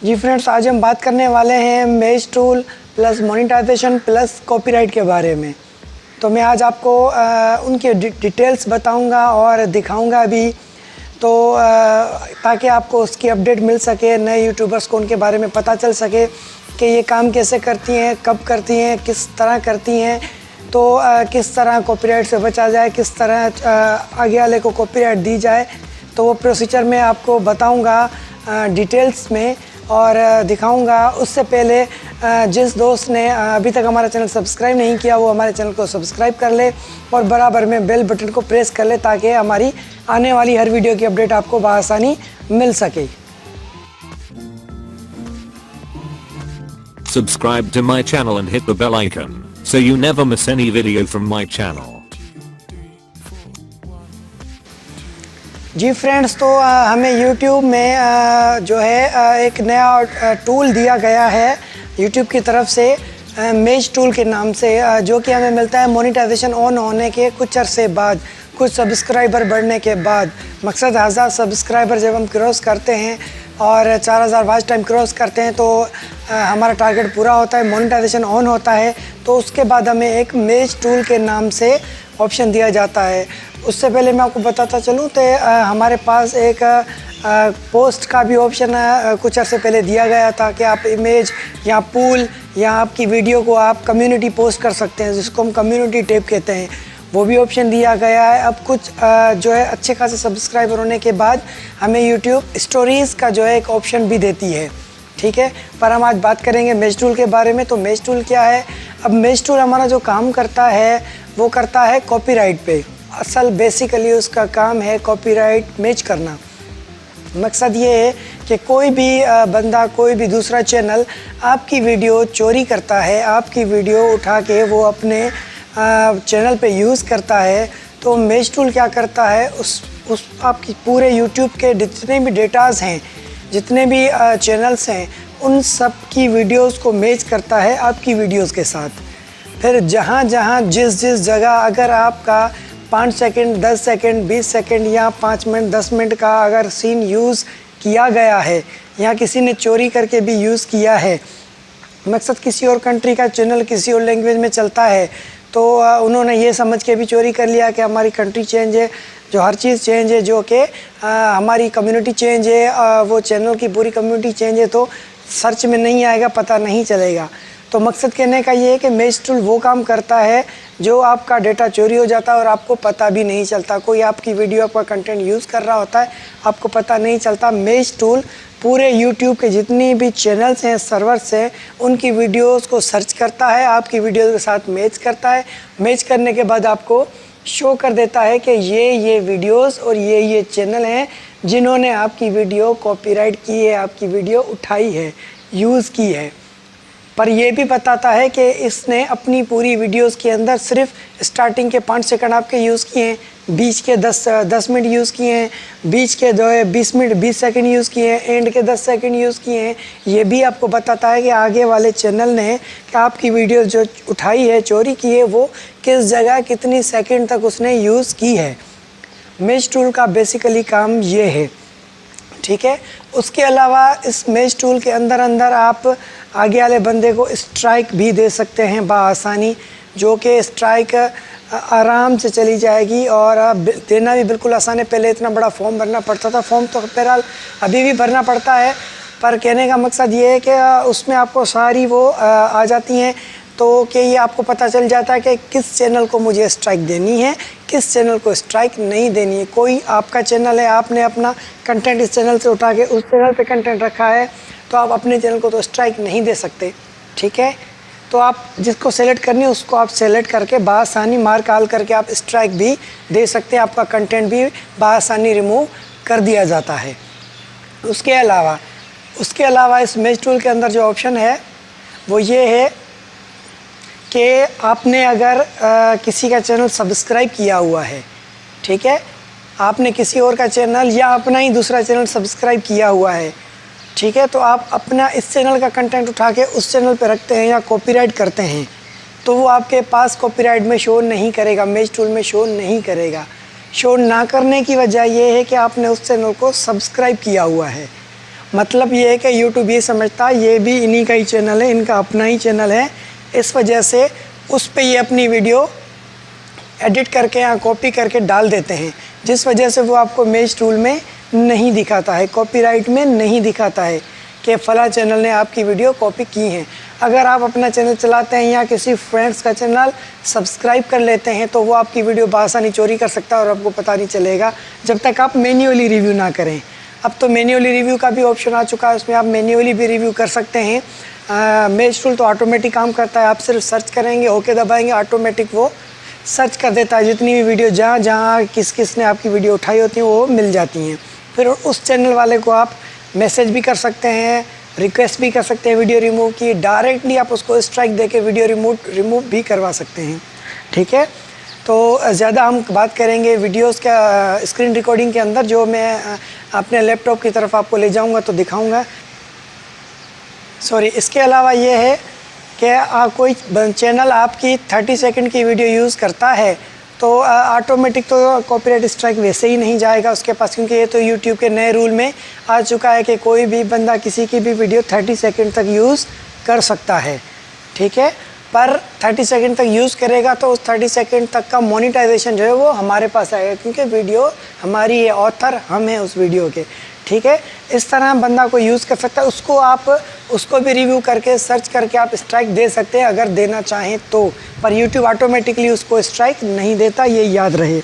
जी friends, आज हम बात करने वाले हैं मेज tool plus monetisation plus copyright के बारे में। तो मैं आज आपको उनके डिटेल्स बताऊंगा और दिखाऊंगा भी, तो ताकि आपको उसकी अपडेट मिल सके, नए यूट्यूबर्स को उनके बारे में पता चल सके कि ये काम कैसे करती हैं, कब करती हैं, किस तरह करती हैं, तो किस तरह कॉपीराइट से बचा जाए, किस तरह आगे वाले को कॉपीराइट दी जाए। तो वो प्रोसीजर मैं आपको बताऊंगा डिटेल्स में और दिखाऊंगा। उससे पहले जिस दोस्त ने अभी तक हमारा चैनल सब्सक्राइब नहीं किया वो हमारे चैनल को सब्सक्राइब कर ले और बराबर में बेल बटन को प्रेस कर ले ताकि हमारी आने वाली हर वीडियो की अपडेट आपको बआसानी मिल सके। Subscribe to my channel and hit the bell icon so you never miss any video from my channel. जी फ्रेंड्स, तो हमें YouTube में जो है एक नया टूल दिया गया है YouTube की तरफ से, मेज टूल के नाम से, जो कि हमें मिलता है मोनेटाइजेशन ऑन होने के कुछ अरसे बाद, कुछ सब्सक्राइबर बढ़ने के बाद। मकसद 1000 सब्सक्राइबर जब हम क्रॉस करते हैं और 4000 वॉच टाइम क्रॉस करते हैं तो हमारा टारगेट पूरा होता है, मोनेटाइजेशन ऑन होता है। तो उसके बाद हमें एक मेज टूल के नाम से ऑप्शन दिया जाता है। उससे पहले मैं आपको बताता चलूँ तो हमारे पास एक पोस्ट का भी ऑप्शन कुछ अर्से पहले दिया गया था कि आप इमेज या पूल या आपकी वीडियो को आप कम्युनिटी पोस्ट कर सकते हैं, जिसको हम कम्युनिटी टैब कहते हैं। वो भी ऑप्शन दिया गया है। अब कुछ जो है अच्छे खासे सब्सक्राइबर होने के बाद हमें यूट्यूब स्टोरीज़ का जो है एक ऑप्शन भी देती है, ठीक है। पर हम आज बात करेंगे मेज टूल के बारे में। तो मेज टूल क्या है? अब मेज टूल हमारा जो काम करता है वो करता है कॉपीराइट पे। असल बेसिकली उसका काम है कॉपीराइट मैच करना। मकसद ये है कि कोई भी बंदा, कोई भी दूसरा चैनल आपकी वीडियो चोरी करता है, आपकी वीडियो उठा के वो अपने चैनल पे यूज़ करता है, तो मेज टूल क्या करता है, उस आपकी पूरे यूट्यूब के जितने भी डेटाज़ हैं, जितने भी चैनल्स हैं, उन सब की वीडियोस को मैच करता है आपकी वीडियोस के साथ। फिर जहाँ जहाँ जिस जगह अगर आपका 5 सेकंड, 10 सेकंड, 20 सेकंड या 5 मिनट, 10 मिनट का अगर सीन यूज़ किया गया है या किसी ने चोरी करके भी यूज़ किया है, मकसद किसी और कंट्री का चैनल किसी और लैंग्वेज में चलता है, तो उन्होंने ये समझ के भी चोरी कर लिया कि हमारी कंट्री चेंज है, जो हर चीज़ चेंज है, जो कि हमारी कम्युनिटी चेंज है, वो चैनल की पूरी कम्युनिटी चेंज है, तो सर्च में नहीं आएगा, पता नहीं चलेगा। तो मकसद कहने का ये है कि मेज टूल वो काम करता है जो आपका डेटा चोरी हो जाता है और आपको पता भी नहीं चलता। कोई आपकी वीडियो, आपका कंटेंट यूज़ कर रहा होता है, आपको पता नहीं चलता। मेज टूल पूरे यूट्यूब के जितनी भी चैनल्स हैं, सर्वर्स हैं, उनकी वीडियोस को सर्च करता है, आपकी वीडियो के साथ मैच करता है। मैच करने के बाद आपको शो कर देता है कि ये वीडियोस और ये चैनल हैं जिन्होंने आपकी वीडियो कॉपीराइट की है, आपकी वीडियो उठाई है, यूज़ की है। पर यह भी बताता है कि इसने अपनी पूरी वीडियोस के अंदर सिर्फ स्टार्टिंग के 5 सेकंड आपके यूज़ किए हैं, बीच के 10 मिनट यूज़ किए हैं, बीच के 20 मिनट 20 सेकंड यूज़ किए हैं, एंड के 10 सेकंड यूज़ किए हैं। ये भी आपको बताता है कि आगे वाले चैनल ने कि आपकी वीडियो जो उठाई है, चोरी की है, वो किस जगह कितनी सेकंड तक उसने यूज़ की है। मेज टूल का बेसिकली काम ये है, ठीक है। उसके अलावा इस मेज टूल के अंदर आप आगे वाले बंदे को स्ट्राइक भी दे सकते हैं बआसानी, जो कि स्ट्राइक आराम से चली जाएगी और देना भी बिल्कुल आसान है। पहले इतना बड़ा फॉर्म भरना पड़ता था, फॉर्म तो बहरहाल अभी भी भरना पड़ता है, पर कहने का मकसद ये है कि उसमें आपको सारी वो आ जाती हैं, तो कि ये आपको पता चल जाता है कि किस चैनल को मुझे स्ट्राइक देनी है, किस चैनल को स्ट्राइक नहीं देनी है। कोई आपका चैनल है, आपने अपना कंटेंट इस चैनल से उठा के उस चैनल पे कंटेंट रखा है, तो आप अपने चैनल को तो स्ट्राइक नहीं दे सकते, ठीक है। तो आप जिसको सेलेक्ट करनी है उसको आप सेलेक्ट करके बआसानी मार्क आल करके आप स्ट्राइक भी दे सकते हैं, आपका कंटेंट भी बआसानी रिमूव कर दिया जाता है। उसके अलावा इस मेज टूल के अंदर जो ऑप्शन है वो ये है कि आपने अगर किसी का चैनल सब्सक्राइब किया हुआ है, ठीक है, आपने किसी और का चैनल या अपना ही दूसरा चैनल सब्सक्राइब किया हुआ है, ठीक है, तो आप अपना इस चैनल का कंटेंट उठा के उस चैनल पे रखते हैं या कॉपीराइट करते हैं, तो वो आपके पास कॉपीराइट में शो नहीं करेगा, मेज टूल में शो नहीं करेगा। शो ना करने की वजह ये है कि आपने उस चैनल को सब्सक्राइब किया हुआ है मतलब ये है कि यूट्यूब ये समझता है ये भी इन्हीं का ही चैनल है, इनका अपना ही चैनल है, इस वजह से उस पे ये अपनी वीडियो एडिट करके या कॉपी करके डाल देते हैं, जिस वजह से वो आपको मेज टूल में नहीं दिखाता है, कॉपीराइट में नहीं दिखाता है कि फ़ला चैनल ने आपकी वीडियो कॉपी की है। अगर आप अपना चैनल चलाते हैं या किसी फ्रेंड्स का चैनल सब्सक्राइब कर लेते हैं तो वो आपकी वीडियो बआसानी चोरी कर सकता है और आपको पता नहीं चलेगा जब तक आप मैन्युअली रिव्यू ना करें। अब तो मैन्युअली रिव्यू का भी ऑप्शन आ चुका है, उसमें आप मैन्युअली भी रिव्यू कर सकते हैं। मेज टूल तो ऑटोमेटिक काम करता है, आप सिर्फ सर्च करेंगे, ओके दबाएंगे, ऑटोमेटिक वो सर्च कर देता है, जितनी भी वीडियो जहाँ जहाँ किस किस ने आपकी वीडियो उठाई होती हैं वो मिल जाती हैं। फिर उस चैनल वाले को आप मैसेज भी कर सकते हैं, रिक्वेस्ट भी कर सकते हैं वीडियो रिमूव की, डायरेक्टली आप उसको स्ट्राइक दे के वीडियो रिमूव भी करवा सकते हैं। ठीक है, तो ज़्यादा हम बात करेंगे वीडियोस का स्क्रीन रिकॉर्डिंग के अंदर, जो मैं अपने लैपटॉप की तरफ आपको ले जाऊंगा तो दिखाऊंगा। सॉरी, इसके अलावा ये है कि कोई चैनल आपकी 30 सेकंड की वीडियो यूज़ करता है तो ऑटोमेटिक तो कॉपीराइट स्ट्राइक वैसे ही नहीं जाएगा उसके पास, क्योंकि ये तो यूट्यूब के नए रूल में आ चुका है कि कोई भी बंदा किसी की भी वीडियो 30 सेकंड तक यूज़ कर सकता है। ठीक है, पर 30 सेकंड तक यूज़ करेगा तो उस 30 सेकंड तक का मोनेटाइजेशन जो है वो हमारे पास आएगा, क्योंकि वीडियो हमारी है, ऑथर हम हैं उस वीडियो के। ठीक है, इस तरह बंदा को यूज़ कर सकता है, उसको भी रिव्यू करके सर्च करके आप स्ट्राइक दे सकते हैं अगर देना चाहें तो, पर यूट्यूब ऑटोमेटिकली उसको स्ट्राइक नहीं देता, ये याद रहे।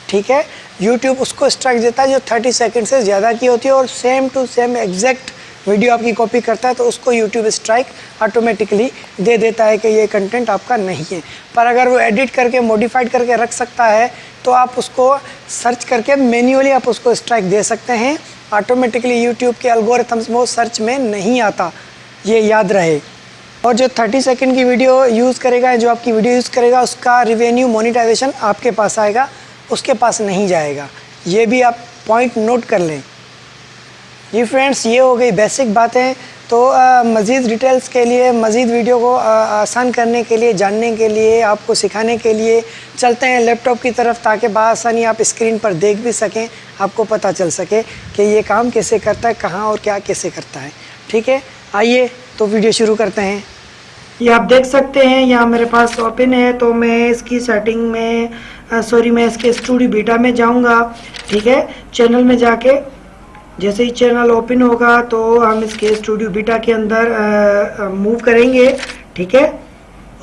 ठीक है, यूट्यूब उसको स्ट्राइक देता है जो 30 सेकंड से ज़्यादा की होती है और same to same exact video आपकी कॉपी करता है तो उसको यूट्यूब स्ट्राइक ऑटोमेटिकली दे देता है कि ये कंटेंट आपका नहीं है। पर अगर वो एडिट करके मॉडिफाइड करके रख सकता है तो आप उसको सर्च करके मैन्युअली आप उसको स्ट्राइक दे सकते हैं, ऑटोमेटिकली यूट्यूब के एल्गोरिथम्स में वो सर्च में नहीं आता, ये याद रहे। और जो 30 सेकंड की वीडियो यूज़ करेगा, जो आपकी वीडियो यूज़ करेगा, उसका रिवेन्यू मोनेटाइजेशन आपके पास आएगा, उसके पास नहीं जाएगा, ये भी आप पॉइंट नोट कर लें। जी फ्रेंड्स, ये हो गई बेसिक बातें। तो मज़ीद डिटेल्स के लिए, मज़ीद वीडियो को आसान करने के लिए, जानने के लिए, आपको सिखाने के लिए चलते हैं लैपटॉप की तरफ, ताकि बआसानी आप स्क्रीन पर देख भी सकें, आपको पता चल सके कि ये काम कैसे करता है, कहाँ और क्या कैसे करता है। ठीक है, आइए तो वीडियो शुरू करते हैं। ये आप देख सकते हैं यहाँ मेरे पास ओपन है, तो मैं इसकी सेटिंग में मैं इसके स्टूडियो बीटा में जाऊँगा। ठीक है, चैनल में जाके जैसे ही चैनल ओपन होगा तो हम इसके स्टूडियो बीटा के अंदर मूव करेंगे। ठीक है,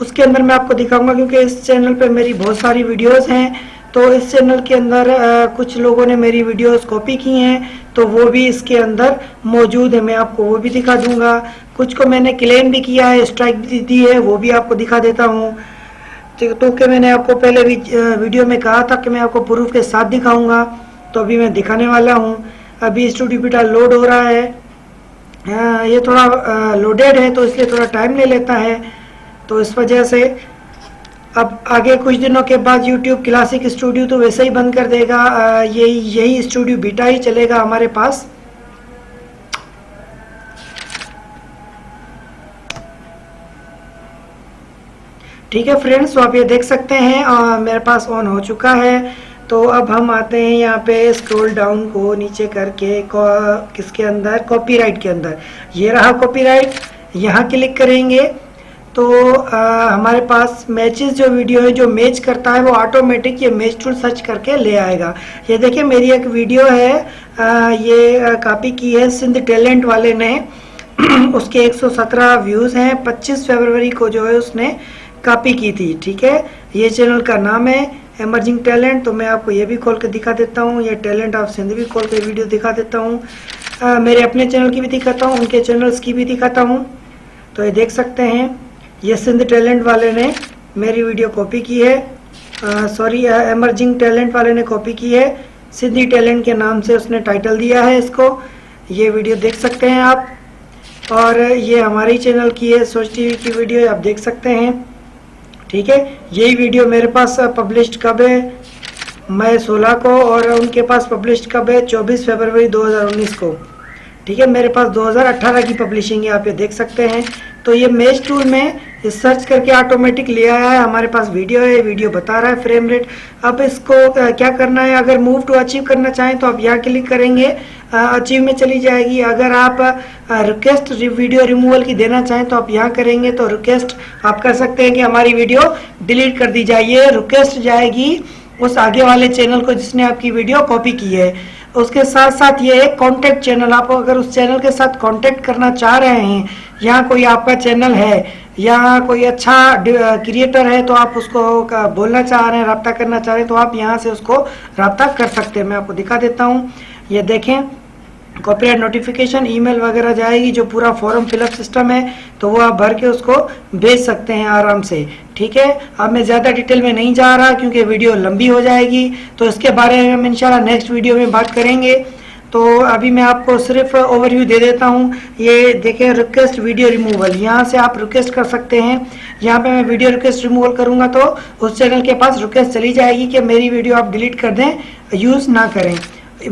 उसके अंदर मैं आपको दिखाऊंगा, क्योंकि इस चैनल पे मेरी बहुत सारी वीडियोस हैं, तो इस चैनल के अंदर कुछ लोगों ने मेरी वीडियोस कॉपी की हैं, तो वो भी इसके अंदर मौजूद है, मैं आपको वो भी दिखा दूंगा। कुछ को मैंने क्लेम भी किया है, स्ट्राइक भी दी है, वो भी आपको दिखा देता हूँ। तो कि मैंने आपको पहले भी वीडियो में कहा था कि मैं आपको प्रूफ के साथ दिखाऊँगा, तो अभी मैं दिखाने वाला हूँ। अभी स्टूडियो बीटा लोड हो रहा है, ये थोड़ा लोडेड है तो इसलिए थोड़ा टाइम ले लेता है, तो इस वजह से अब आगे कुछ दिनों के बाद YouTube क्लासिक स्टूडियो तो वैसे ही बंद कर देगा, यही स्टूडियो बीटा ही चलेगा हमारे पास। ठीक है फ्रेंड्स, तो आप ये देख सकते हैं मेरे पास ऑन हो चुका है। तो अब हम आते हैं यहाँ पे स्क्रॉल डाउन को नीचे करके किसके अंदर, कॉपीराइट के अंदर। ये रहा कॉपीराइट, यहाँ क्लिक करेंगे तो हमारे पास मैचेस जो वीडियो है जो मैच करता है वो ऑटोमेटिक ये मैच टूल सर्च करके ले आएगा। ये देखिए मेरी एक वीडियो है, ये कॉपी की है सिंध टैलेंट वाले ने उसके 117 व्यूज़ हैं, 25 फरवरी को जो है उसने कॉपी की थी। ठीक है, ये चैनल का नाम है एमर्जिंग टैलेंट। तो मैं आपको ये भी खोल के दिखा देता हूँ, ये टैलेंट ऑफ सिंध भी खोल के वीडियो दिखा देता हूँ, मेरे अपने चैनल की भी दिखाता हूँ, उनके चैनल्स की भी दिखाता हूँ। तो ये देख सकते हैं ये सिंध टैलेंट वाले ने मेरी वीडियो कॉपी की है, एमर्जिंग टैलेंट वाले ने कॉपी की है, सिंधी टैलेंट के नाम से उसने टाइटल दिया है इसको। ये वीडियो देख सकते हैं आप, और ये हमारे ही चैनल की है, सोच टीवी की वीडियो आप देख सकते हैं। ठीक है, यही वीडियो मेरे पास पब्लिश्ड कब है, मई 16 को, और उनके पास पब्लिश्ड कब है, 24 फरवरी 2019 को। ठीक है, मेरे पास 2018 की पब्लिशिंग है, आप ये देख सकते हैं। तो ये मैच टूल में सर्च करके ऑटोमेटिक ले आया है, हमारे पास वीडियो है, वीडियो बता रहा है फ्रेम रेट। अब इसको क्या करना है, अगर मूव टू अचीव करना चाहें तो आप यहाँ क्लिक करेंगे, अचीव में चली जाएगी। अगर आप रिक्वेस्ट वीडियो रिमूवल की देना चाहें तो आप यहाँ करेंगे, तो रिक्वेस्ट आप कर सकते हैं कि हमारी वीडियो डिलीट कर दी जाए। ये रिक्वेस्ट जाएगी उस आगे वाले चैनल को जिसने आपकी वीडियो कॉपी की है। उसके साथ साथ ये एक कॉन्टेक्ट चैनल, आप अगर उस चैनल के साथ कॉन्टेक्ट करना चाह रहे हैं, यहाँ कोई आपका चैनल है या कोई अच्छा क्रिएटर है तो आप उसको बोलना चाह रहे हैं, रब्ता करना चाह रहे हैं, तो आप यहाँ से उसको रब्ता कर सकते हैं। मैं आपको दिखा देता हूँ, ये देखें, कॉपीराइट नोटिफिकेशन ईमेल वगैरह जाएगी, जो पूरा फॉर्म फिलअप सिस्टम है, तो वो आप भर के उसको भेज सकते हैं आराम से। ठीक है, अब मैं ज़्यादा डिटेल में नहीं जा रहा क्योंकि वीडियो लंबी हो जाएगी, तो इसके बारे में हम इंशाल्लाह नेक्स्ट वीडियो में बात करेंगे। तो अभी मैं आपको सिर्फ ओवरव्यू दे देता हूँ। ये देखें, रिक्वेस्ट वीडियो रिमूवल, यहाँ से आप रिक्वेस्ट कर सकते हैं। यहाँ पे मैं वीडियो रिक्वेस्ट रिमूवल करूँगा तो उस चैनल के पास रिक्वेस्ट चली जाएगी कि मेरी वीडियो आप डिलीट कर दें, यूज़ ना करें।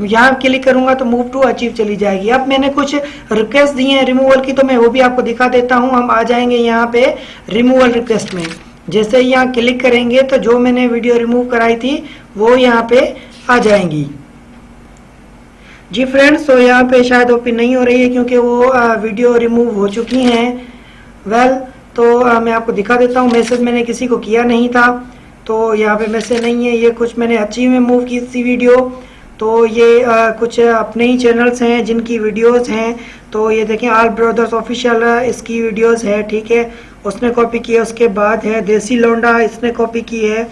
यहाँ क्लिक करूंगा तो मूव टू अचीव चली जाएगी। अब मैंने कुछ रिक्वेस्ट दी हैं रिमूवल की, तो मैं वो भी आपको दिखा देता हूँ। हम आ जाएंगे यहाँ पे रिमूवल रिक्वेस्ट में, जैसे ही यहाँ क्लिक करेंगे तो जो मैंने वीडियो रिमूव कराई थी वो यहाँ पे आ जाएंगी। जी फ्रेंड्स, तो यहाँ पे शायद ओपन नहीं हो रही है क्योंकि वो वीडियो रिमूव हो चुकी हैं। वेल, तो मैं आपको दिखा देता हूँ। मैसेज मैंने किसी को किया नहीं था, तो यहाँ पे मैसेज नहीं है। ये कुछ मैंने अचीव में मूव की थी वीडियो, तो ये कुछ अपने ही चैनल्स हैं जिनकी वीडियोस हैं। तो ये देखें, ऑल ब्रदर्स ऑफिशियल इसकी वीडियोस है। ठीक है, उसने कॉपी की है। उसके बाद है देसी लौंडा, इसने कॉपी की है।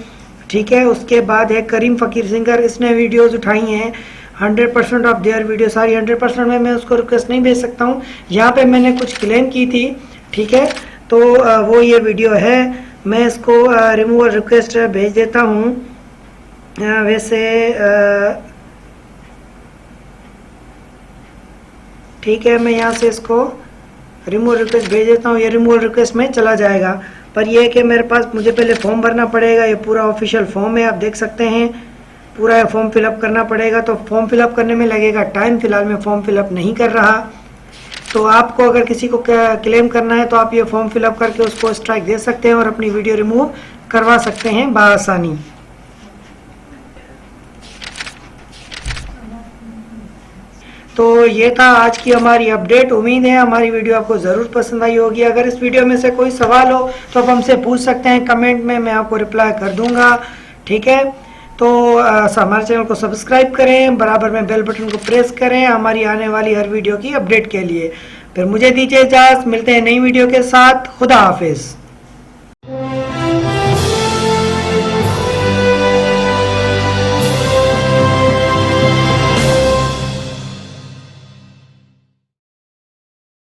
ठीक है, उसके बाद है करीम फ़कीर सिंगर, इसने वीडियोस उठाई हैं। 100% ऑफ देयर वीडियो, सारी 100% में मैं उसको रिक्वेस्ट नहीं भेज सकता हूँ। यहाँ पे मैंने कुछ क्लेम की थी। ठीक है, तो वो ये वीडियो है, मैं इसको रिमूवल रिक्वेस्ट भेज देता हूँ। वैसे ठीक है, मैं यहाँ से इसको रिमूवल रिक्वेस्ट भेज देता हूँ। ये रिमूवल रिक्वेस्ट में चला जाएगा, पर यह है कि मेरे पास मुझे पहले फॉर्म भरना पड़ेगा। ये पूरा ऑफिशियल फॉर्म है, आप देख सकते हैं, पूरा फॉर्म फिलअप करना पड़ेगा। तो फॉर्म फिलअप करने में लगेगा टाइम। फिलहाल मैं फॉर्म फिलअप नहीं कर रहा। तो आपको अगर किसी को क्लेम करना है तो आप ये फॉर्म फिलअप करके उसको स्ट्राइक दे सकते हैं और अपनी वीडियो रिमूव करवा सकते हैं बआसानी। तो ये था आज की हमारी अपडेट। उम्मीद है हमारी वीडियो आपको ज़रूर पसंद आई होगी। अगर इस वीडियो में से कोई सवाल हो तो आप हमसे पूछ सकते हैं कमेंट में, मैं आपको रिप्लाई कर दूंगा। ठीक है, तो हमारे चैनल को सब्सक्राइब करें, बराबर में बेल बटन को प्रेस करें हमारी आने वाली हर वीडियो की अपडेट के लिए। फिर मुझे दीजिए इजाज़त, मिलते हैं नई वीडियो के साथ। खुदा हाफिज़।